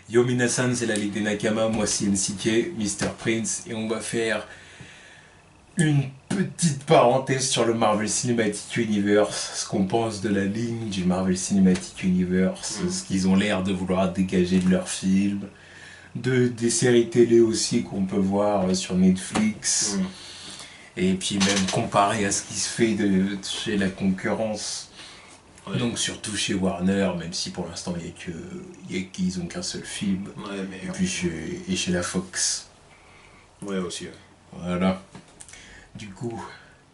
Yo Minasan, c'est la Ligue des Nakama, moi c'est NCK, Mr. Prince, et on va faire une petite parenthèse sur le Marvel Cinematic Universe, ce qu'on pense de la ligne du Marvel Cinematic Universe, ce qu'ils ont l'air de vouloir dégager de leurs films, des séries télé aussi qu'on peut voir sur Netflix, et puis même comparé à ce qui se fait chez la concurrence. Ouais. Donc surtout chez Warner, même si pour l'instant ils ont qu'un seul film. Ouais, mais et puis chez la Fox. Ouais aussi. Ouais. Voilà. Du coup,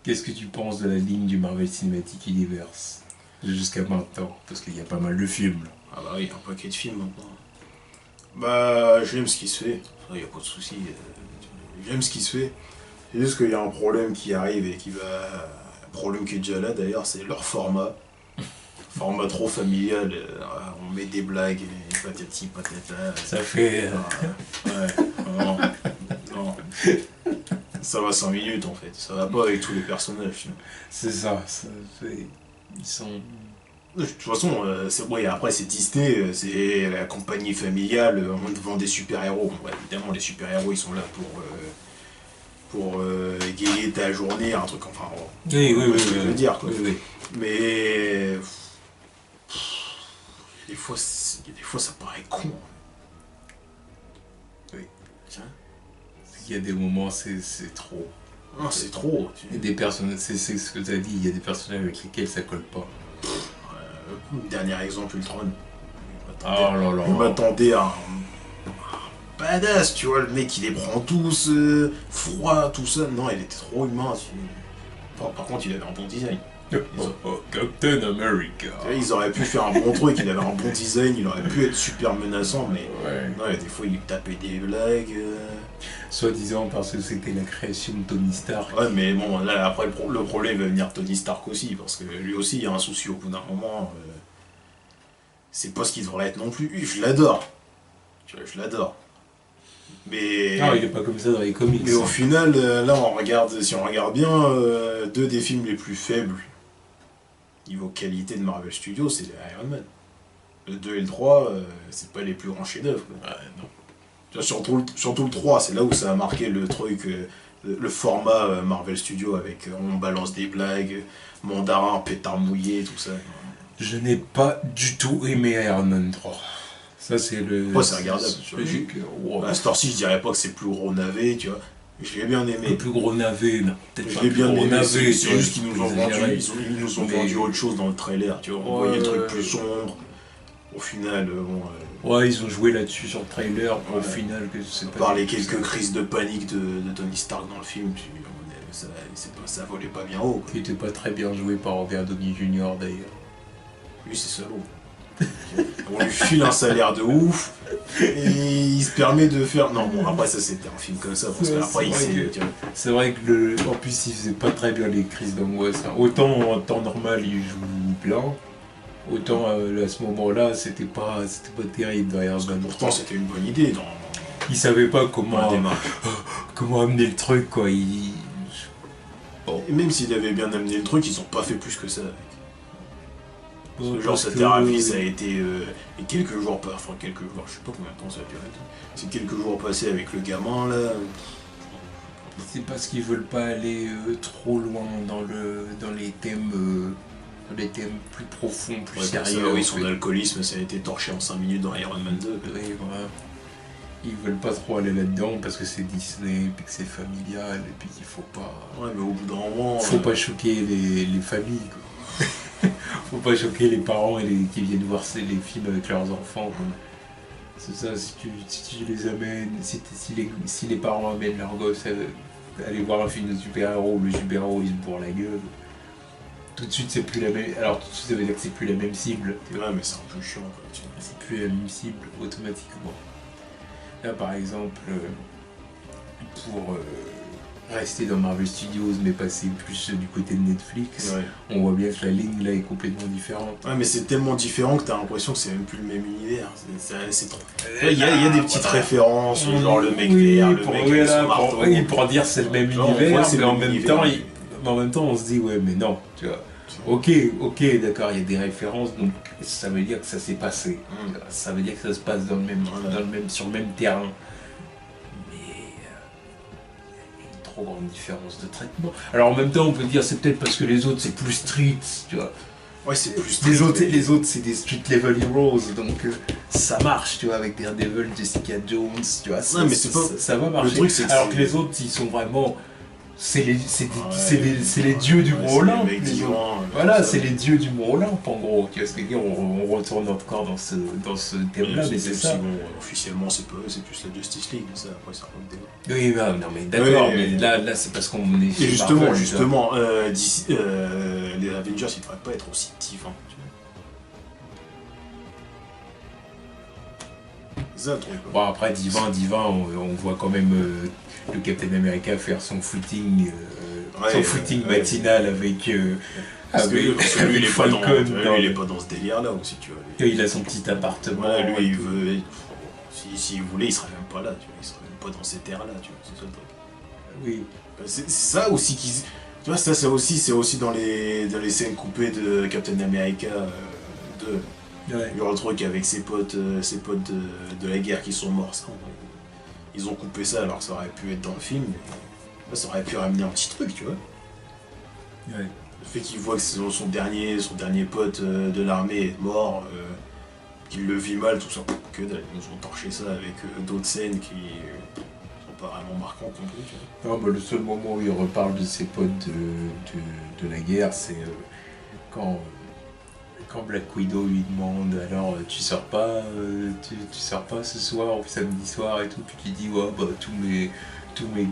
qu'est-ce que tu penses de la ligne du Marvel Cinematic Universe jusqu'à maintenant? Parce qu'il y a pas mal de films là. Ah bah oui, il y a un paquet de films maintenant. Bah j'aime ce qui se fait, il n'y a pas de souci. J'aime ce qui se fait. C'est juste qu'il y a un problème qui arrive et qui va. Un problème qui est déjà là d'ailleurs, c'est leur format. Format trop familial, on met des blagues, et patati patata. Ça fait. Non. Ça va 5 minutes en fait, ça va pas avec tous les personnages. C'est ça, ils sont. De toute façon, après c'est Disney, c'est la compagnie familiale, on te vend des super-héros. Bon, évidemment, les super-héros ils sont là pour égayer ta journée, un truc enfin. Oui, je veux dire quoi. Oui. Mais. Des fois ça paraît con. Oui. Tiens. Il y a des moments, c'est trop. Non, c'est trop. Il y a des personnages, c'est ce que tu as dit, il y a des personnages avec lesquels ça colle pas. Dernier exemple, Ultron. Je m'attendais à un badass, tu vois, le mec il les prend tous, froid, tout ça. Non, il était trop humain. Par contre, il avait un bon design. Captain America. Ils auraient pu faire un bon truc, il avait un bon design, il aurait pu être super menaçant, mais non, des fois il tapait des blagues. Soi-disant parce que c'était la création de Tony Stark. Ouais, mais bon, là après le problème va venir Tony Stark aussi, parce que lui aussi il y a un souci au bout d'un moment. C'est pas ce qu'il devrait être non plus. Je l'adore. Tu vois, je l'adore. Mais. Non, il est pas comme ça dans les comics. Mais au final, là, si on regarde bien, deux des films les plus faibles niveau qualité de Marvel Studios, c'est les Iron Man. Le 2 et le 3, c'est pas les plus grands chefs-d'œuvre. Non. Tu vois, surtout le 3, c'est là où ça a marqué le truc, le format Marvel Studios avec on balance des blagues, mandarin, pétard mouillé, tout ça. Je n'ai pas du tout aimé Iron Man 3. Ça, c'est le. C'est regardable. À cette heure-ci, je dirais pas que c'est le plus gros navet, tu vois. Je l'ai bien aimé. Le plus gros navet, non. Je l'ai bien aimé, c'est juste qu'ils nous ont vendu autre chose dans le trailer, tu vois. On voyait le truc plus sombre. Au final, Ouais, ils ont joué là-dessus sur le trailer, au final, que c'est pas. Par les quelques crises de panique de Tony Stark dans le film, ça volait pas bien haut. Qui était pas très bien joué par Robert Downey Jr. d'ailleurs. Lui, c'est salaud. On lui file un salaire de ouf et il se permet de faire. Non, bon, après, ça c'était un film comme ça, parce qu'après il s'est. C'est vrai que en plus, il faisait pas très bien les crises d'angoisse. Autant en temps normal, il joue bien. Autant à ce moment-là, c'était pas terrible derrière. Pourtant, c'était une bonne idée. Il savait pas comment amener le truc, quoi. Bon. Et même s'il avait bien amené le truc, ils ont pas fait plus que ça. Genre sa thérapie, ça a été quelques jours, je sais pas combien de temps ça a duré. C'est quelques jours passés avec le gamin là. C'est parce qu'ils veulent pas aller trop loin dans les thèmes plus profonds, plus sérieux. Oui, son alcoolisme, ça a été torché en 5 minutes dans Iron Man 2. Oui, voilà. Ils veulent pas trop aller là-dedans parce que c'est Disney, puis que c'est familial, et puis qu'il faut pas. Ouais, mais au bout d'un moment. Faut pas choquer les familles, quoi. Faut pas choquer les parents qui viennent voir les films avec leurs enfants, quoi. C'est ça, si tu les amènes, si les parents amènent leurs gosses à aller voir un film de super-héros, le super-héros il se bourre la gueule, tout de suite c'est plus la même. Alors tout de suite ça veut dire que c'est plus la même cible. Ouais, mais c'est un peu chiant, quoi. C'est plus la même cible automatiquement. Là par exemple, pour rester dans Marvel Studios mais passer plus du côté de Netflix, on voit bien que la ligne là est complètement différente. Ouais, mais c'est tellement différent que t'as l'impression que c'est même plus le même univers. C'est trop. Il y a des petites références, genre le mec vert, le mec avec son marteau. Pour dire c'est le même univers, mais en même temps on se dit ouais mais non, tu vois. Ok, d'accord, il y a des références, donc ça veut dire que ça s'est passé. Ça veut dire que ça se passe sur le même terrain. Mais il y a une trop grande différence de traitement. Alors en même temps, on peut dire c'est peut-être parce que les autres c'est plus street, tu vois. Ouais, c'est plus Les autres c'est des street level heroes, donc ça marche, tu vois, avec Daredevil, Jessica Jones, tu vois, ça va marcher. Le truc, c'est alors que les autres, ils sont vraiment... C'est les dieux du Mont Olympe. Voilà, c'est les dieux du Mont Olympe, en gros. Tu vois ce que je veux dire, on retourne encore dans ce thème-là, mais c'est ça. Bon, officiellement, c'est pas eux, c'est plus la Justice League, ça, après, ça remonte débat. Oui, bah, non, mais d'accord, mais là, c'est parce qu'on est chez justement, les Avengers, ils devraient pas être aussi divins. C'est ça le truc. Bon, après, divin, on voit quand même le Captain America faire son footing matinal avec lui, il est Falcon. Il est pas dans ce délire-là aussi, tu vois. Il a son petit appartement. Ouais, lui, il veut... S'il voulait, il serait même pas là, tu vois. Il serait même pas dans ces terres-là, tu vois. C'est ça le truc. Oui. C'est ça aussi qui... Tu vois, ça aussi, c'est aussi dans les scènes coupées de Captain America 2. Ouais. Il y aura le truc avec ses potes de la guerre qui sont morts, ça. Ils ont coupé ça, alors ça aurait pu être dans le film, mais ça aurait pu ramener un petit truc, tu vois. Ouais. Le fait qu'il voit que son dernier pote de l'armée est mort, qu'il le vit mal, tout ça, que dalle. Ils nous ont torché ça avec d'autres scènes qui sont pas vraiment marquantes non plus, tu vois. Non, bah, le seul moment où il reparle de ses potes de la guerre, c'est quand Black Widow lui demande alors tu sors pas ce soir ou samedi soir et tout, puis il dit ouais bah tous mes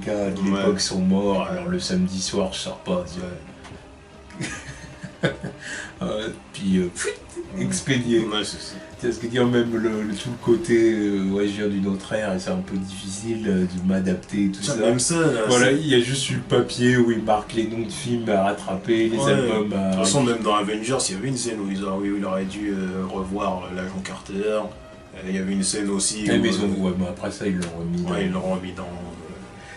gars de l'époque sont morts, alors le samedi soir je sors pas, tu vois. Puis expédié. Ouais, c'est ça. Tu vois ce que dire, même tout le côté ouais je viens d'une autre ère et c'est un peu difficile de m'adapter tout ça. Même ça là, voilà, il y a juste eu le papier où il marque les noms de films à rattraper, les albums à... De toute façon, même dans Avengers, il y avait une scène où il aurait dû revoir l'agent Carter. Il y avait une scène aussi où... mais après ça, ils l'ont remis dans... ils l'ont remis dans...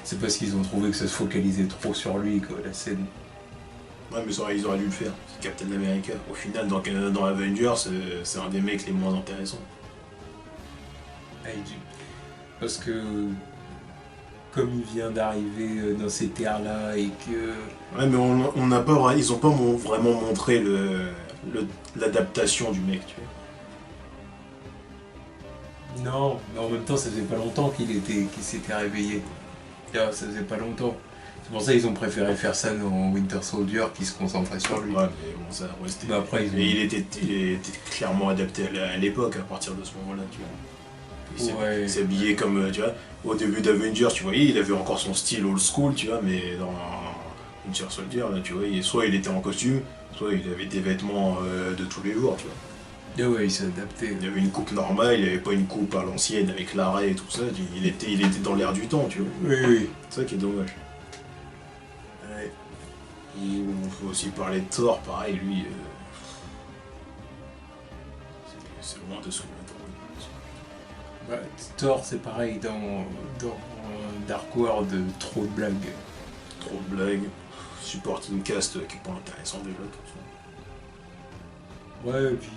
C'est parce qu'ils ont trouvé que ça se focalisait trop sur lui, quoi, la scène. Ouais, mais ils auraient dû le faire. C'est Captain America. Au final, dans Avengers, c'est un des mecs les moins intéressants. Parce que... comme il vient d'arriver dans ces terres-là et que... Ouais, mais ils ont pas vraiment montré l'adaptation du mec, tu vois. Non, mais en même temps, ça faisait pas longtemps qu'il s'était réveillé. Ça faisait pas longtemps. C'est pour ça qu'ils ont préféré faire ça dans Winter Soldier, qui se concentrait sur lui. Ouais, mais bon, ça restait... Mais après, il était clairement adapté à l'époque, à partir de ce moment-là, tu vois. Il s'habillait comme, tu vois, au début d'Avengers, tu voyais, il avait encore son style old school, tu vois, mais dans Winter Soldier, là, tu vois, soit il était en costume, soit il avait des vêtements de tous les jours, tu vois. Et ouais, il s'est adapté. Il avait une coupe normale, il avait pas une coupe à l'ancienne avec l'arrêt et tout ça, il était dans l'air du temps, tu vois. Oui. C'est ça qui est dommage. Ouais. Il faut aussi parler de Thor, pareil, lui... c'est loin de ce qu'on attend. Bah, Thor, c'est pareil, dans Dark World, trop de blagues. Trop de blagues, supporting cast qui est pas intéressant déjà, tout ça. Ouais, et puis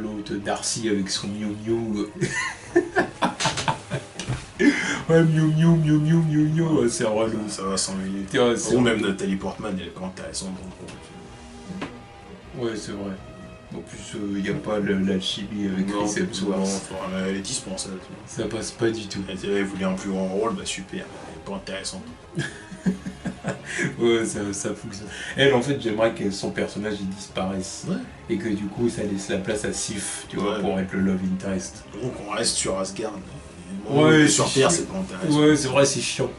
l'autre Darcy avec son Miu Miu. Ouais, Miu Miu, c'est relou. Ça va s'ennuyer. Ou même Nathalie Portman, elle est pas intéressante dans le Ouais, c'est vrai. En plus, il n'y a pas l'alchimie avec Chris Hemsworth. Elle est dispensable. Ça passe pas du tout. Elle voulait un plus grand rôle, bah super, elle est pas intéressante. Ouais, ça fonctionne. Elle, en fait, j'aimerais que son personnage il disparaisse. Ouais. Et que du coup, ça laisse la place à Sif, tu vois, pour être le love interest. Donc on reste sur Asgard. Ouais, sur Terre, c'est pas intéressant. Ouais, c'est vrai, c'est chiant.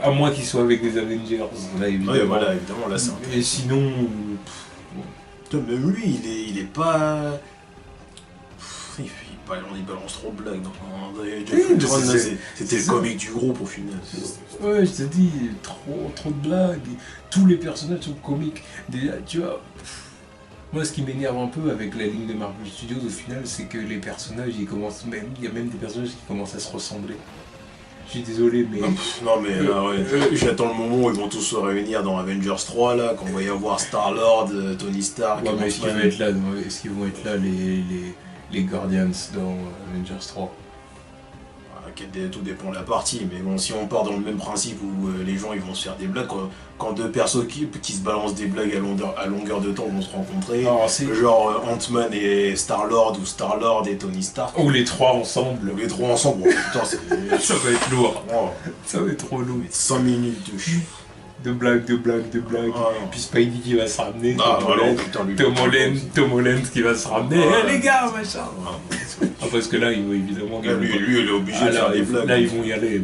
À moins qu'il soit avec les Avengers. Là, évidemment. Ouais, voilà, évidemment, là, c'est Et sinon... Même lui, il est pas... Il balance trop de blagues. C'était le comique du groupe au final. Ouais, je te dis, trop de blagues. Tous les personnages sont comiques. Déjà, tu vois, moi ce qui m'énerve un peu avec la ligne de Marvel Studios au final, c'est que les personnages, il y a même des personnages qui commencent à se ressembler. Je suis désolé, mais... Non, mais là, ouais, j'attends le moment où ils vont tous se réunir dans Avengers 3, là, quand on va y avoir Star-Lord, Tony Stark... Ouais, mais est-ce qu'ils vont être là les Guardians dans Avengers 3? Tout dépend de la partie, mais bon, si on part dans le même principe où les gens ils vont se faire des blagues, quand deux personnes qui se balancent des blagues à longueur de temps vont se rencontrer, genre Ant-Man et Star-Lord ou Star-Lord et Tony Stark. Ou les trois ensemble. Ou les trois ensemble, bon, putain, ça va être lourd. Oh. Ça va être trop lourd. 5 minutes de blagues. Puis Spidey qui va se ramener. Tom Holland qui va se ramener. Les gars, machin. Parce que là, évidemment... Lui, il est obligé de faire des blagues. Là, ils vont y aller.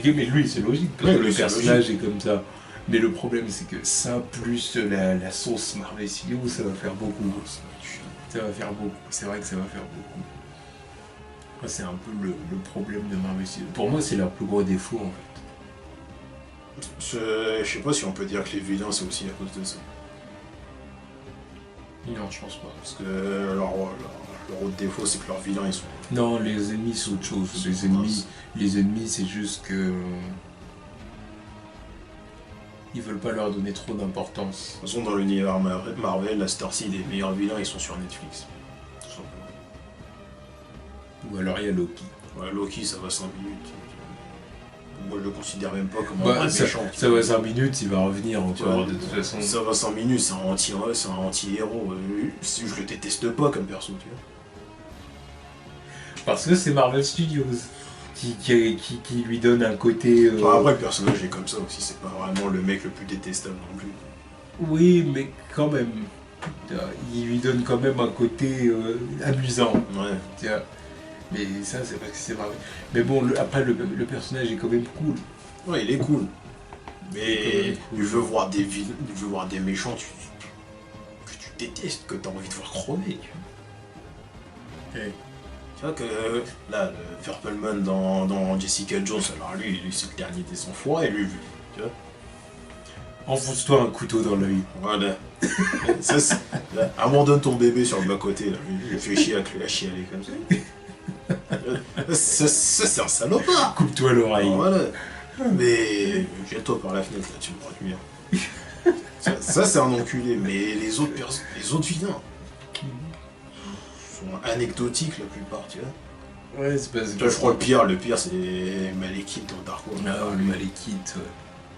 Mais lui, c'est logique, parce que le personnage est comme ça. Mais le problème, c'est que ça, plus la sauce Marvel Studios, ça va faire beaucoup. Ça va faire beaucoup. C'est vrai que ça va faire beaucoup. C'est un peu le problème de Marvel Studios. Pour moi, c'est leur plus gros défaut, en fait. Je sais pas si on peut dire que les vilains, c'est aussi à cause de ça. Non, je pense pas. Parce que leur autre défaut, c'est que leurs vilains, ils sont... Non, les ennemis, c'est autre chose. Les ennemis, c'est juste que... Ils veulent pas leur donner trop d'importance. De toute façon, dans l'univers Marvel, la Star Seed et les meilleurs vilains, ils sont sur Netflix. Tout simplement. Ou alors il y a Loki. Ouais, Loki, ça va 5 minutes. Moi, je le considère même pas comme un vrai méchant. Ça va 5 minutes, il va revenir encore, de toute façon. Ça va 5 minutes, c'est un anti-héros. Je le déteste pas comme perso, tu vois. Parce que c'est Marvel Studios qui lui donne un côté... Après, le personnage est comme ça aussi, c'est pas vraiment le mec le plus détestable non plus. Oui, mais quand même, il lui donne quand même un côté amusant. Ouais. Tiens. Mais ça, c'est parce que c'est Marvel. Mais bon, après, le personnage est quand même cool. Ouais, il est cool. Mais je veux voir des méchants que tu détestes, que t'as envie de voir crever. Tu vois que là, le Purple Man dans Jessica Jones, alors lui c'est le dernier des sans-foi, et lui, tu vois. Enfonce-toi un couteau dans l'œil. Voilà. Abandonne ton bébé sur le bas-côté, là. Il fait chier à chialer comme ça. Ça c'est un salopard. Coupe-toi l'oreille. Voilà. Mais jette-toi par la fenêtre, là, tu me vois bien. Ça c'est un enculé, mais les autres vilains sont anecdotiques la plupart, tu vois. Ouais, c'est pas... Je crois le pire c'est Malekith dans Dark World. Ah, le Malekith, ouais.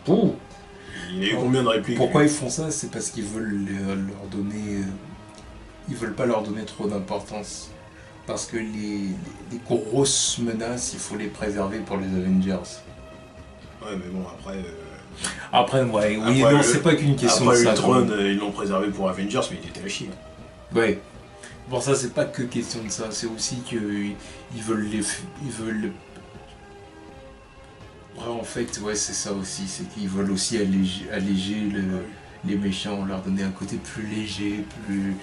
Bon. Il a eu combien de répliques? Pourquoi ils font ça? C'est parce qu'ils veulent leur donner... Ils veulent pas leur donner trop d'importance. Parce que les grosses menaces, il faut les préserver pour les Avengers. Ouais, mais bon, après... Après, ouais, oui, non, c'est pas qu'une question de ça. Après Ultron, ils l'ont préservé pour Avengers, mais il était à chier. Ouais. Bon, ça, c'est pas que question de ça. C'est aussi qu'ils veulent Ouais, en fait, ouais, c'est ça aussi. C'est qu'ils veulent aussi alléger les méchants, leur donner un côté plus léger, plus...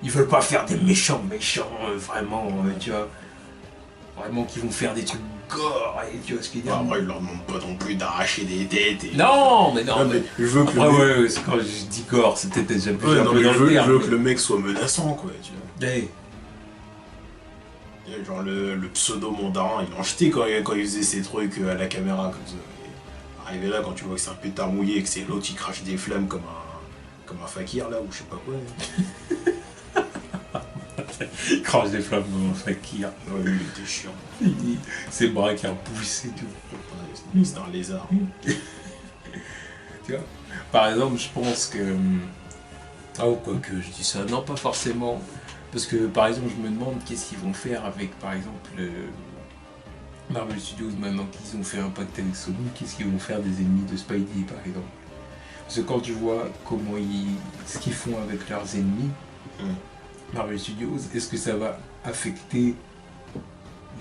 Ils veulent pas faire des méchants, vraiment, tu vois. Vraiment qui vont faire des trucs gore, et tu vois ce qu'il dit. Après, ils leur demandent pas non plus d'arracher des têtes. Et... Non, mais non, mais... Je veux que après, ouais, quand je dis gore, c'est peut-être déjà plus un peu dans le terme. Je veux que le mec soit menaçant, quoi, tu vois. Hey. Genre le pseudo-mandarin, il en jetait quand il faisait ses trucs à la caméra, comme ça. Et arrivé là, quand tu vois que c'est un pétard mouillé et que c'est l'autre qui crache des flammes comme un fakir, là, ou je sais pas quoi. Il crache des flammes comme un fakir. Ouais, lui, il était chiant. Ses bras qui repoussent et tout. C'est un lézard. Tu vois, par exemple, je pense que... Oh, quoi que je dis ça, non, pas forcément. Parce que, par exemple, je me demande qu'est-ce qu'ils vont faire avec, par exemple, Marvel Studios, maintenant qu'ils ont fait un pacte avec Sony, qu'est-ce qu'ils vont faire des ennemis de Spidey, par exemple. Parce que quand tu vois ce qu'ils font avec leurs ennemis, Marvel Studios, est-ce que ça va affecter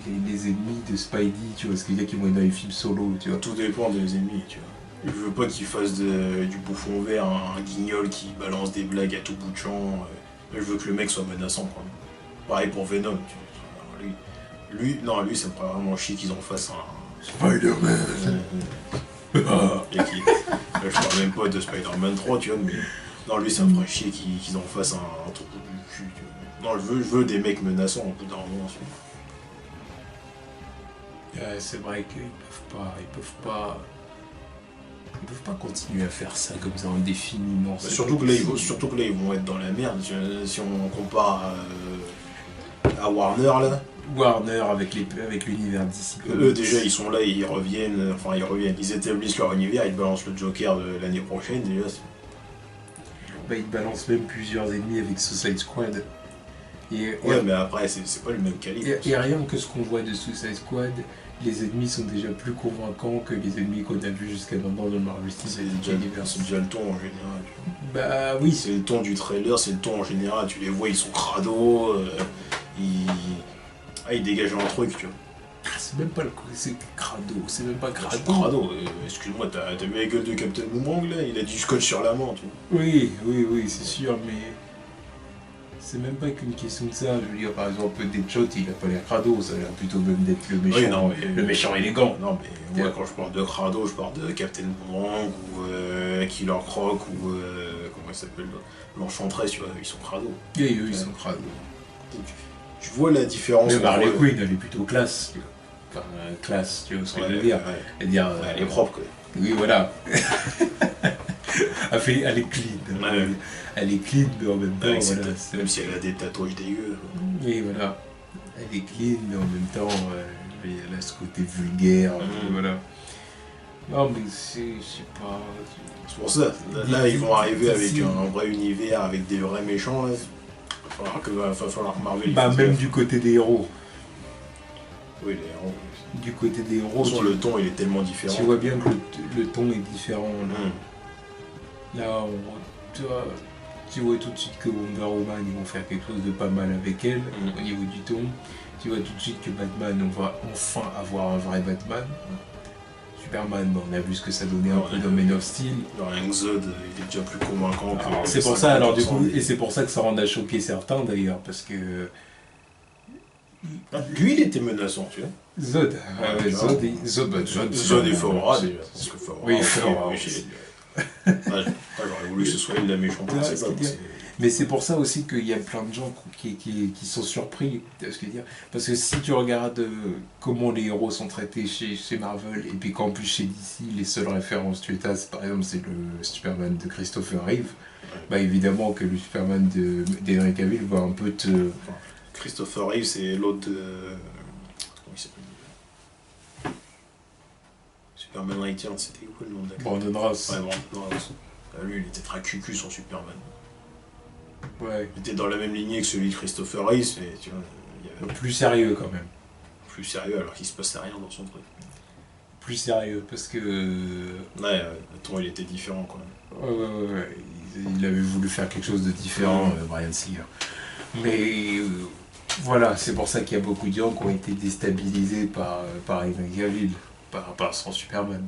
les ennemis de Spidey, tu vois, parce qu'il y a qui vont être dans les films solo, tu vois. Tout dépend des ennemis, tu vois. Je veux pas qu'ils fassent du bouffon vert, un guignol qui balance des blagues à tout bout de champ. Je veux que le mec soit menaçant, quoi. Pareil pour Venom, tu vois. Lui, ça me ferait vraiment chier qu'ils en fassent un... Spider-Man. Je parle même pas de Spider-Man 3, tu vois, mais... Non, lui, ça me ferait chier qu'ils en fassent un truc du cul, tu vois. Non, je veux des mecs menaçants au bout d'un moment, tu C'est vrai qu'ils peuvent pas continuer à faire ça comme ça indéfiniment. Surtout que là, ils vont être dans la merde. Si on compare à Warner, là. Warner avec l'univers d'ici. Eux, déjà, ils sont là, ils reviennent. Ils établissent leur univers, ils balancent le Joker de l'année prochaine, déjà. Ils balancent même plusieurs ennemis avec Suicide Squad. Mais après, c'est pas le même calibre. Et rien que ce qu'on voit de Suicide Squad, les ennemis sont déjà plus convaincants que les ennemis qu'on a vus jusqu'à maintenant dans le Marvel Cinematic Universe. C'est déjà le ton en général. Bah oui. C'est le ton du trailer, c'est le ton en général. Tu les vois, ils sont crado, ils dégagent un truc, tu vois. C'est même pas le coup, c'est crado, c'est même pas crado. Crado, excuse-moi, t'as vu la gueule de Captain Boomerang là? Il a du scotch sur la main, tu vois. Oui, c'est sûr, mais c'est même pas qu'une question de ça. Je veux dire, par exemple, Deadshot, il a pas l'air crado, ça a l'air plutôt même d'être le méchant, oui, non, mais, le méchant élégant. Non, mais moi, quand je parle de crado, je parle de Captain Boomerang ou Killer Croc ou comment il s'appelle, l'Enchantress, tu vois, ils sont crado. Et eux, ils sont crado. Tu vois la différence. Mais Harley Quinn, elle est plutôt classe, tu vois. Enfin, classe, tu vois ce que je veux dire. Elle est propre, quoi. Oui, voilà. Elle est clean. Ouais. Elle est clean, mais en même temps, voilà. Même si elle a des tatouages dégueux. Oui, voilà. Elle est clean, mais en même temps, elle a ce côté vulgaire. Voilà. Non, mais c'est pas. C'est pour ça. Là, ils vont arriver avec un vrai univers, avec des vrais méchants. Là. Va falloir que Marvel. Même du côté des héros. Oui, les héros. Du côté des héros. Le ton, il est tellement différent. Tu vois bien que le ton est différent. Là, tu vois tout de suite que Wonder Woman, ils vont faire quelque chose de pas mal avec elle, au niveau du ton. Tu vois tout de suite que Batman, on va enfin avoir un vrai Batman. Superman, on a vu ce que ça donnait un peu dans Man of Steel. Zod, il est déjà plus convaincant que. C'est pour ça, alors du coup, et c'est pour ça que ça rend à choquer certains d'ailleurs, parce que. Lui, il était menaçant, tu vois. Zod est fort, déjà. Parce que fort. Oui, fort. J'aurais voulu que ce soit une de la méchante. Mais c'est pour ça aussi qu'il y a plein de gens qui sont surpris de ce que dire. Parce que si tu regardes comment les héros sont traités chez Marvel, et puis qu'en plus chez DC, les seules références que tu as, par exemple, c'est le Superman de Christopher Reeve, bah évidemment que le Superman d'Henry Cavill va un peu te... Christopher Reeve, c'est l'autre de... Comment il s'appelle? Superman Returns, c'était quoi le nom d'acteur? Brandon Ross. Ouais, Brandon Ross. Lui, il était très cucu son Superman. Ouais. Il était dans la même lignée que celui de Christopher Reeve, mais tu vois, il y avait... Plus sérieux quand même. Plus sérieux alors qu'il se passait rien dans son truc. Plus sérieux parce que... Ouais, le ton il était différent quand même. Ouais. Il avait voulu faire quelque chose de différent, Bryan Singer. Mais voilà, c'est pour ça qu'il y a beaucoup de gens qui ont été déstabilisés par Henry Cavill, par son Superman.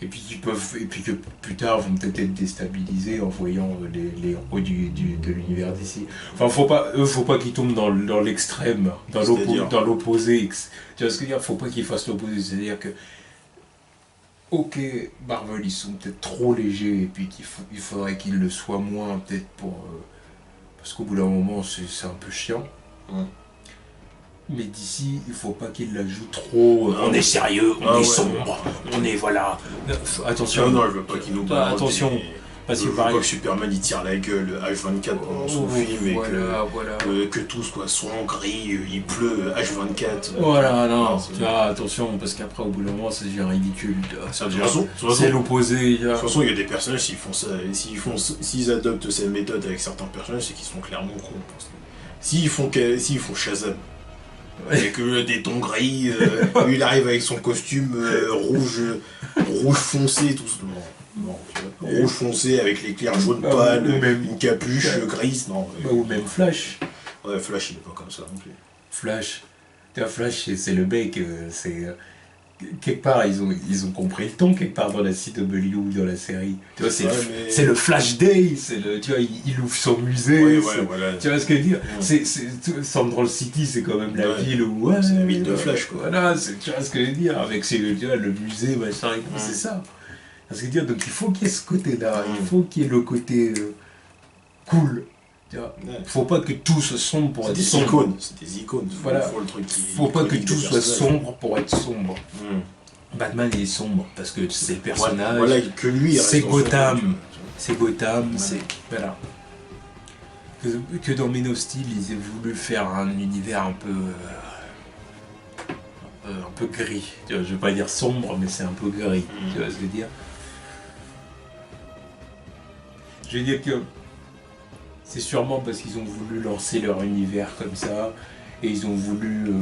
Et puis que plus tard vont peut-être être déstabilisés en voyant les héros de l'univers d'ici. Enfin, faut pas qu'ils tombent dans l'extrême, dans l'opposé. Tu vois ce que je veux dire? Faut pas qu'ils fassent l'opposé, c'est-à-dire que ok, Marvel ils sont peut-être trop légers et puis il faudrait qu'ils le soient moins peut-être parce qu'au bout d'un moment c'est un peu chiant. Mais d'ici, il faut pas qu'il la joue trop. On est sérieux, on est sombre, on est voilà. Attention. Non, je veux pas qu'il nous parle. Attention. Parce que pareil. Que Superman il tire la gueule H24 pendant son film et que tout soit sombre, gris, il pleut H24. Voilà, non, tu vois, attention, parce qu'après au bout d'un moment ça devient ridicule. C'est l'opposé. De toute façon, il y a des personnages, s'ils font ça, s'ils adoptent cette méthode avec certains personnages, c'est qu'ils sont clairement cons. S'ils font Shazam. Avec des tons gris, lui il arrive avec son costume rouge foncé, tout ça. Non, rouge foncé avec l'éclair jaune pâle, une capuche grise, non. Ou même Flash. Ouais, Flash il est pas comme ça non plus. Flash, c'est le mec, c'est... quelque part, ils ont compris le ton, quelque part dans la CW ou dans la série. Tu vois, c'est le Flash Day, tu vois, il ouvre son musée. Voilà. Tu vois ce que je veux dire? Central City, c'est quand même la ville où... c'est la ville de Flash, quoi. Voilà, tu vois ce que je veux dire? Avec le musée, machin, c'est ça. Parce que dire, donc il faut qu'il y ait ce côté-là, il faut qu'il y ait le côté cool. Tu vois. Ouais. Faut pas que tout soit sombre pour C'est être des sombre. icônes, c'est des icônes. Voilà. Faut le truc Faut pas que iconique tout des soit personnages. sombre pour être sombre. Batman il est sombre parce que c'est le personnage. Voilà, que lui, il reste C'est dans son coin, Gotham. tu vois. C'est Gotham, Voilà. c'est. Voilà. Que dans Men of Steel, ils aient voulu faire un univers un peu. Un peu gris. Tu vois, je veux pas dire sombre, mais c'est un peu gris. Tu vois ce que je veux dire? Je veux dire que. C'est sûrement parce qu'ils ont voulu lancer leur univers comme ça. Et ils ont voulu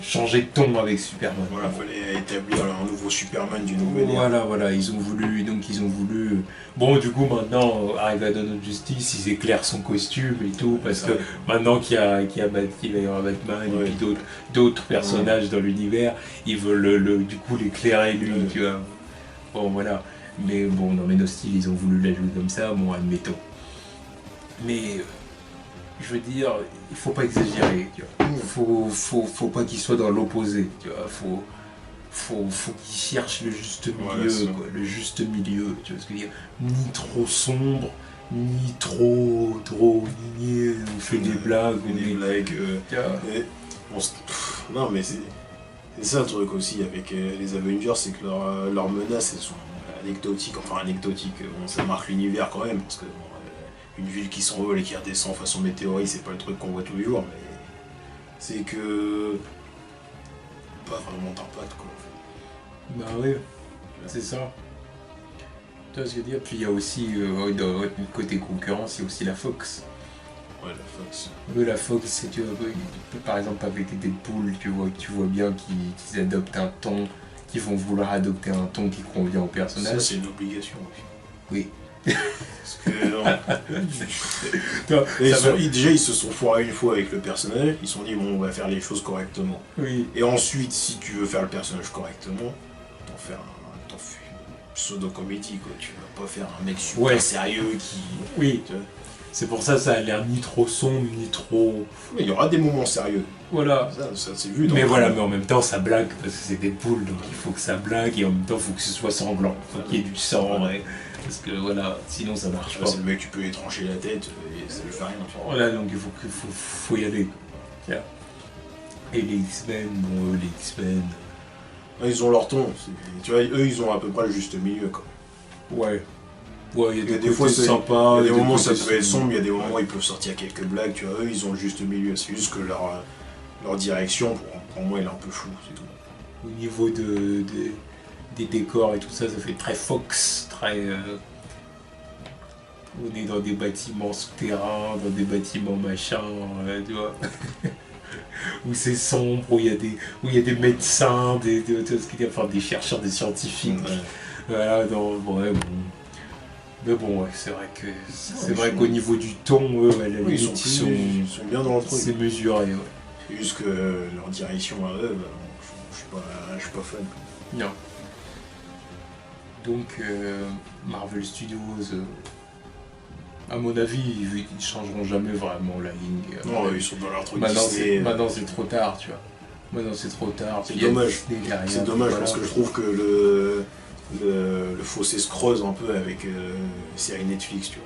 changer de ton avec Superman. Voilà, fallait établir un nouveau Superman du nouvel ère. Voilà, ils ont voulu, Bon, du coup, maintenant, arrivé à Dawn of Justice, ils éclairent son costume et tout, parce que maintenant qu'il va y avoir Batman et puis d'autres personnages dans l'univers, ils veulent du coup l'éclairer lui, tu vois. Bon, voilà. Mais bon, dans Men of Steel, ils ont voulu la jouer comme ça, bon, admettons. Mais je veux dire, il faut pas exagérer, tu vois. Faut pas qu'il soit dans l'opposé, tu vois. Faut qu'il cherche le juste milieu, Voilà, quoi. Le juste milieu, tu vois ce que je veux dire. Ni trop sombre, ni trop on fait des blagues. Des blagues. Tu vois. Non, mais c'est ça le truc aussi avec les Avengers, c'est que leurs menaces, elles sont anecdotiques. Enfin, anecdotiques, bon, ça marque l'univers quand même, parce que bon, une ville qui s'envole et qui redescend façon météorite, c'est pas le truc qu'on voit tous les jours, mais c'est que. Pas vraiment d'impact, quoi. Bah oui, c'est ça. Tu vois ce que je veux dire. Puis il y a aussi, côté concurrence, il y a aussi la Fox. Ouais, la Fox. La Fox, tu vois, par exemple avec Deadpool, tu vois bien qu'ils adoptent un ton, qu'ils vont vouloir adopter un ton qui convient au personnage. Ça, c'est une obligation aussi. Oui. Parce que non. Toi, Déjà, ils se sont foirés une fois avec le personnage, ils se sont dit, bon, on va faire les choses correctement. Oui. Et ensuite, si tu veux faire le personnage correctement, t'en fais une pseudo-comédie, quoi. Tu vas pas faire un mec super sérieux qui. Oui. Tu vois. C'est pour ça ça a l'air ni trop sombre, ni trop. Mais il y aura des moments sérieux. Voilà. Ça c'est vu dans mais voilà, mais en même temps, ça blague, parce que c'est Deadpool, donc il faut que ça blague, et en même temps, il faut que ce soit sanglant. Il faut qu'il y ait du sang, ouais. Parce que voilà, sinon ça marche pas. C'est le mec, tu peux lui trancher la tête, et ça lui fait rien. Voilà, donc il faut y aller. Tiens. Et les X-Men, bon, les X-Men. Ils ont leur ton. Tu vois, eux, ils ont à peu près le juste milieu, quoi. Ouais. Ouais, il y a des fois c'est sympa. Il y a des moments où ça peut être sombre, il y a des moments où ils peuvent sortir quelques blagues, tu vois, eux ils ont le juste milieu, c'est juste que leur direction, pour moi, elle est un peu floue, c'est tout. Au niveau des décors et tout ça, ça fait très Fox, très... on est dans des bâtiments souterrains, dans des bâtiments machins, tu vois. Où c'est sombre, où il y a des médecins, des chercheurs, des scientifiques. Voilà, bon. Mais bon, ouais, c'est vrai qu'au niveau du ton, ils sont bien dans le truc. C'est mesuré, ouais. C'est juste que leur direction à eux, je suis pas fan. Non. Donc, Marvel Studios, à mon avis, ils changeront jamais vraiment la ligne. Non, ils sont dans leur truc. Maintenant, c'est trop tard, tu vois. Maintenant, c'est trop tard. C'est dommage. C'est dommage parce que je trouve que le fossé se creuse un peu avec les séries Netflix, tu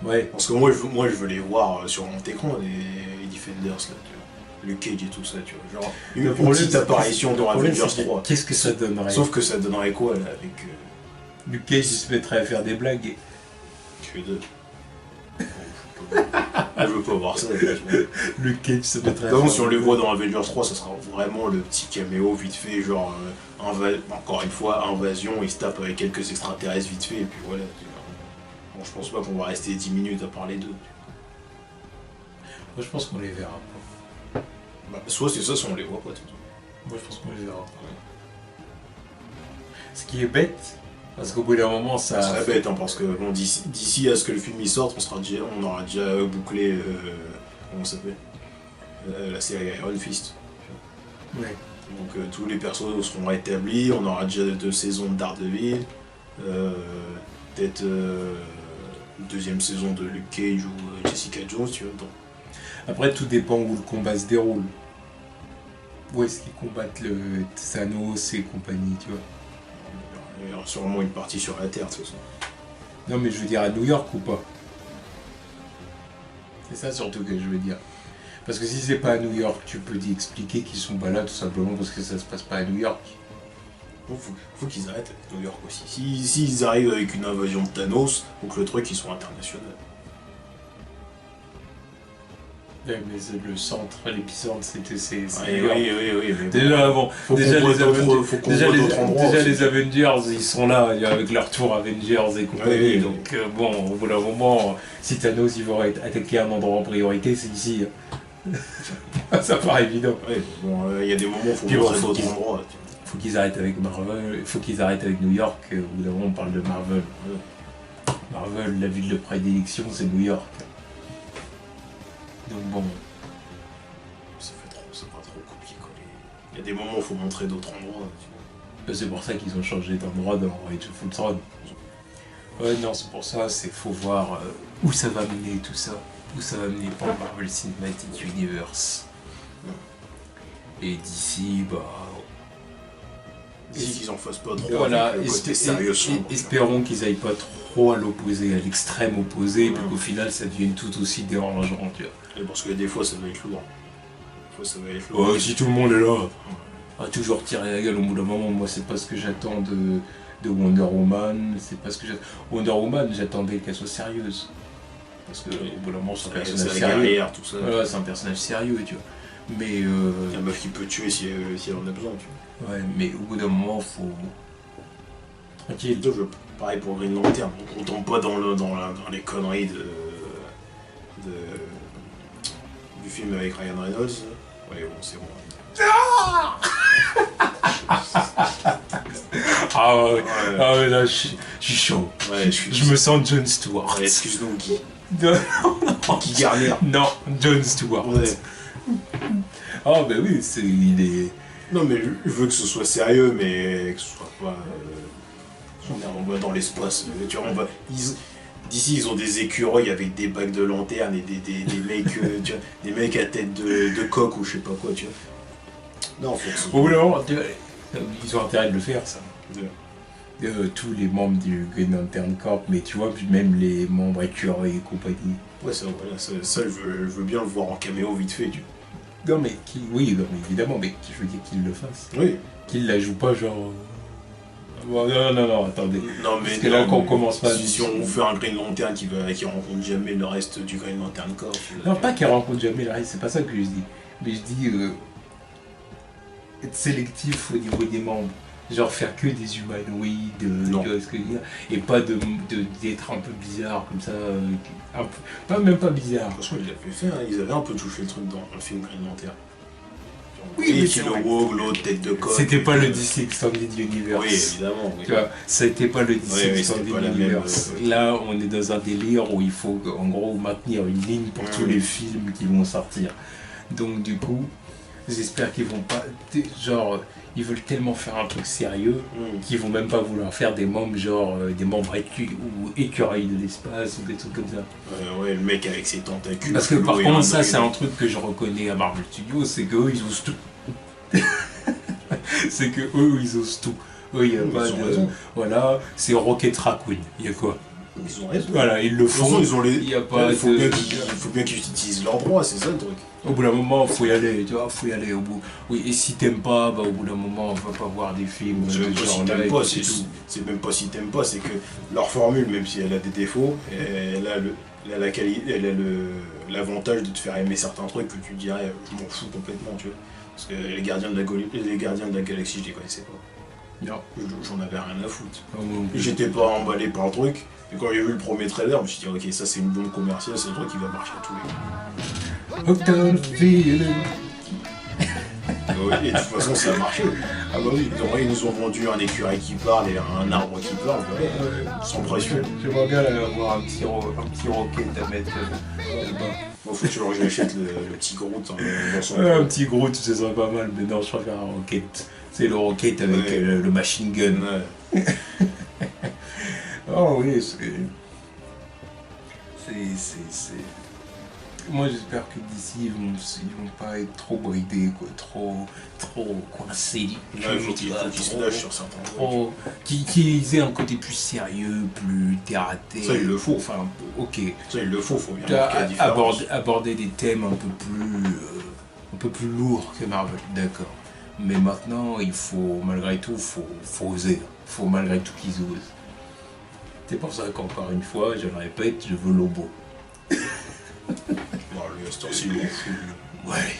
vois. Ouais. Parce que moi je veux les voir sur mon écran, les Defenders, là, tu vois. Le Cage et tout ça, tu vois. Genre, une petite apparition dans Avengers 3. Qu'est-ce que ça donnerait? Sauf que ça donnerait quoi, là, avec... Luke Cage, il se mettrait à faire des blagues. Que de... Je veux pas voir ça. Luke Cage se mettrait à faire... faire si on les voit dans Avengers 3, ça sera vraiment le petit caméo vite fait, genre... encore une fois, invasion, il se tape avec quelques extraterrestres vite fait, et puis voilà. Bon, je pense pas qu'on va rester 10 minutes à parler d'eux. Moi, je pense qu'on les verra pas. Bah, soit c'est ça, soit on les voit pas, tout. Moi, je pense qu'on les verra pas. Ce qui est bête, parce qu'au bout d'un moment, ça... Ça serait bête, hein, parce que bon, d'ici à ce que le film y sorte, on aura déjà bouclé... comment ça s'appelle la série Iron Fist. Ouais. Donc tous les personnages seront établis, on aura déjà 2 saisons de Daredevil, peut-être deuxième saison de Luke Cage ou Jessica Jones, tu vois. Donc. Après, tout dépend où le combat se déroule. Où est-ce qu'ils combattent le Thanos et compagnie, tu vois. Il y aura sûrement une partie sur la Terre, de toute façon. Non, mais je veux dire à New York ou pas. C'est ça surtout que je veux dire. Parce que si c'est pas à New York, tu peux t'expliquer qu'ils sont pas là tout simplement parce que ça se passe pas à New York. Faut qu'ils arrêtent avec New York aussi. S'ils arrivent avec une invasion de Thanos, faut que le truc, ils soit international. Ouais, mais c'est le centre, l'épicentre, c'était Oui, mais déjà avant, faut qu'on voit d'autres endroits. Déjà les Avengers, ils sont là avec leur tour Avengers et compagnie. Oui. Donc bon, au bout d'un moment, si Thanos il va attaquer un endroit en priorité, c'est ici. Ça paraît évident. Oui, bon, il y a des moments où il faut Puis montrer d'autres endroits. Faut qu'ils arrêtent avec Marvel, il faut qu'ils arrêtent avec New York. Au bout d'un moment, on parle de Marvel. Marvel, la ville de prédilection, c'est New York. Donc bon. C'est pas trop copier-coller. Il y a des moments où il faut montrer d'autres endroits. C'est pour ça qu'ils ont changé d'endroit dans Age of Ultron. Ouais, non, c'est pour ça, faut voir où ça va mener tout ça. Où ça va mener pour le Marvel Cinematic Universe. Et d'ici, D'ici qu'ils en fassent pas trop. voilà, avec le côté sérieux espérons qu'ils aillent pas trop à l'opposé, à l'extrême opposé, puis qu'au final ça devienne tout aussi dérangeant, tu vois. Et parce que des fois ça va être lourd. Si tout le monde est là, à toujours tirer la gueule au bout d'un moment, moi c'est pas ce que j'attends de Wonder Woman, c'est pas ce que j'attends. Wonder Woman, j'attendais qu'elle soit sérieuse. Parce que au bout d'un moment c'est un personnage sérieux. Tout ça. Voilà, c'est un personnage sérieux, tu vois. Mais la meuf qui peut tuer si elle en a besoin, tu vois. Ouais, mais au bout d'un moment, faut. Tranquille. Pareil pour Green Lantern, on tombe pas dans les conneries du film avec Ryan Reynolds. Ouais, bon, c'est bon. Ah ouais, là, je suis chaud. Ouais, je me sens Jon Stewart. Ouais, excuse-nous, Guy. Guy Garner. Non, Jon Stewart. Ouais. Ah bah oui, il est... Non mais je veux que ce soit sérieux, mais que ce soit pas... on va dans l'espace. Tu vois, d'ici ils ont des écureuils avec des bagues de lanterne et des mecs, tu vois, des mecs à tête de coq ou je sais pas quoi, tu vois. Non, faut que ce soit... Au bout d'un moment, ils ont intérêt de le faire, ça. Tous les membres du Green Lantern Corp, mais tu vois, puis même les membres écureuils et compagnie. Ouais, ça je veux bien le voir en caméo vite fait, tu vois. Non mais évidemment, mais je veux dire qu'il le fasse. Oui. Qu'il la joue pas genre... Non, attendez. Non, mais parce que là, quand on commence pas... Si on fait un Green Lantern qui rencontre jamais le reste du Green Lantern Corps... Non, pas qu'il rencontre jamais le reste, c'est pas ça que je dis. Mais je dis... être sélectif au niveau des membres. Genre faire que des humanoïdes, tu vois ce que je veux dire, et pas d'être un peu bizarre comme ça, même pas bizarre. Franchement, il l'avait fait, hein. Ils avaient un peu touché le truc dans le film Green Lantern. Oui, mais c'est le WOG, l'autre tête de coq. C'était pas le DC Extended Universe. Oui, évidemment. Oui. Tu vois, c'était pas le DC Extended Universe. Là, on est dans un délire où il faut en gros maintenir une ligne pour tous les films qui vont sortir. Donc du coup, j'espère qu'ils vont pas... Genre, ils veulent tellement faire un truc sérieux qu'ils vont même pas vouloir faire des membres genre des membres ou écureuils de l'espace ou des trucs comme ça. Ouais, le mec avec ses tentacules. Parce que par contre, ça c'est un truc que je reconnais à Marvel Studios, c'est qu'eux ils osent tout. C'est que eux ils osent tout. Eux il n'y a pas de... Voilà, c'est Rocket Raccoon, il y a quoi? Ils ont raison. Voilà, ils le font. Il y a pas faut bien qu'ils utilisent leurs droits, c'est ça le truc. Au bout d'un moment, faut y aller, tu vois, faut y aller au bout. Oui, et si t'aimes pas, au bout d'un moment, on va pas voir des films de genre là et c'est tout. C'est même pas si t'aimes pas, c'est que leur formule, même si elle a des défauts, elle a la qualité, elle a l'avantage de te faire aimer certains trucs que tu dirais, je m'en fous complètement, tu vois. Parce que les gardiens de la galaxie, je les connaissais pas. Non. J'en avais rien à foutre. J'étais pas emballé par le truc. Et quand j'ai vu le premier trailer, je me suis dit, ok, ça c'est une bombe commerciale, c'est le truc qui va marcher à tous les coups. Et de toute façon, ça a marché. Ah bah oui, ils nous ont vendu un écureuil qui parle et un arbre qui parle, sans pression. J'aimerais bien avoir un petit rocket à mettre là-bas. Bon, faut toujours que j'achète le petit Groot dans son... Un petit Groot, ce serait pas mal, mais non, je préfère un rocket. C'est le rocket avec le machine gun. Ouais. Oh oui, moi j'espère que d'ici ils vont pas être trop bridés, quoi, trop coincés. Il faut qu'ils se lâchent sur certains trucs. Qu'ils aient un côté plus sérieux, plus terre à terre. Ça, il le faut. Enfin, ok. Ça, il le faut bien marquer la différence. Aborder des thèmes un peu plus lourds que Marvel, d'accord. Mais maintenant, il faut, malgré tout, faut oser. Il faut malgré tout qu'ils osent. C'est pour ça qu'encore une fois, je le répète, je veux Lobo. Bon, lui, à cette heure-ci, il m'en fout. Ouais.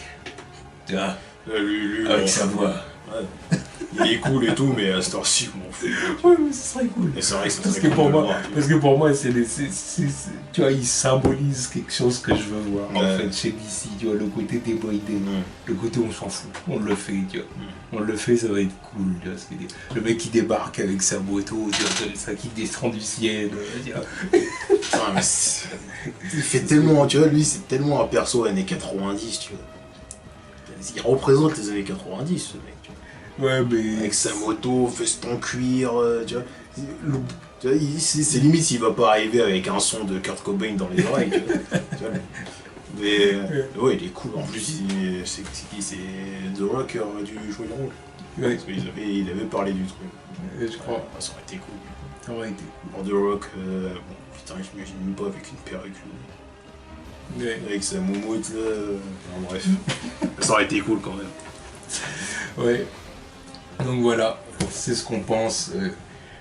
Tu vois, Lui, avec sa voix. Ouais. Il est cool et tout, mais à cette heure-ci, je m'en fous. Ouais, mais ce serait cool. Et c'est vrai que ça Parce serait que cool pour de moi, le voir. parce que pour moi, tu vois, il symbolise quelque chose que je veux voir en Ouais. fait chez DC, tu vois, le côté débridé, Ouais. le côté on s'en fout, on le fait, tu vois, on le fait, ça va être cool, tu vois, ce que je veux dire. Le mec qui débarque avec sa moto, tu vois, ça qui descend du ciel, tu vois. Putain, mais il fait tellement, tu vois, lui, c'est tellement un perso années 90, tu vois. Il représente les années 90, ce mec, tu vois. Ouais, mais Avec sa moto, feston cuir, tu vois. Tu vois, c'est limite s'il va pas arriver avec un son de Kurt Cobain dans les oreilles, tu vois. Tu vois. Mais ouais, il est cool. En plus, c'est qui? C'est The Rock du jouer le rôle. ouais, Parce qu'il avait parlé du truc. je crois, Ouais, ça aurait été cool. ça aurait été Pour The Rock, bon, putain, je m'imagine même pas avec une perruque. cool. Ouais. Avec sa moumoute là. Enfin, bref. Ça aurait été cool quand même. Ouais. Donc voilà, c'est ce qu'on pense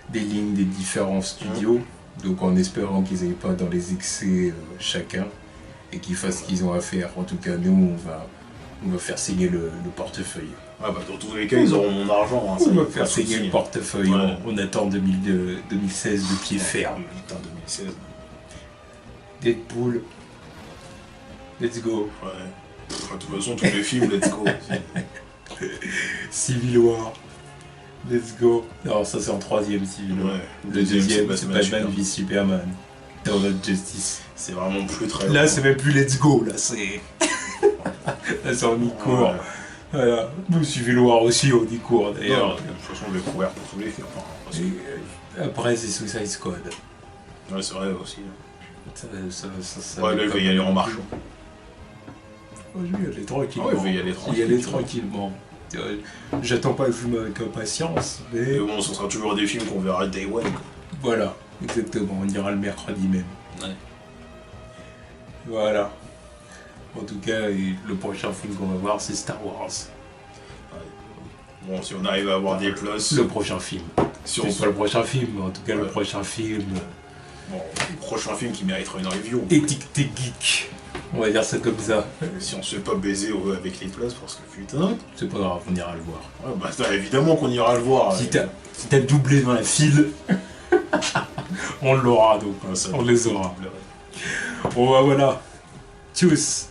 des lignes des différents studios. Donc en espérant qu'ils n'aillent pas dans les excès chacun et qu'ils fassent ce qu'ils ont à faire. En tout cas, nous, on va faire signer le portefeuille. Ah bah dans tous les cas, ils auront mon argent. Hein, ça, On y a va pas faire de signer souci. le portefeuille. Ouais. On attend 2016 de pied ferme. Putain, 2016. Deadpool. Let's go. Ouais. De toute façon, tous les films, let's go. Civil War. Let's go. Alors ça c'est en troisième Civil War. Ouais. Le deuxième c'est Batman Superman. v Superman. Dawn of Justice. C'est vraiment plus très. Là c'est même plus let's go, là c'est... là c'est on y court. Ouais. Voilà. Nous Civil War aussi on y court d'ailleurs. De toute façon, je vais courir pour tous les films. Enfin, parce que- Et, après c'est Suicide Squad. Ouais, c'est vrai aussi. Ça Ouais, là, il va y aller en marchant. Ouais, je vais y aller tranquillement. Ouais, il va y aller tranquille. tranquillement. J'attends pas le film avec impatience, mais Mais bon, ce sera toujours des films qu'on verra day one. Quoi. voilà, exactement, on ira le mercredi même. Ouais. Voilà. En tout cas, le prochain film qu'on va voir, c'est Star Wars. Bon, si on arrive à avoir des places. Le prochain film. Si on C'est pas le prochain film, mais en tout cas, le Ouais. prochain film. Bon, le prochain film qui mériterait une review. Étiqueté geek. On va dire ça comme ça. Si on se fait pas baiser avec les places, parce que putain. C'est pas grave, on ira le voir. Ouais, bah, évidemment qu'on ira le voir. Si t'as doublé dans la file, on l'aura donc. Ouais, ça- On les aura. Bon bah voilà. Tchuss.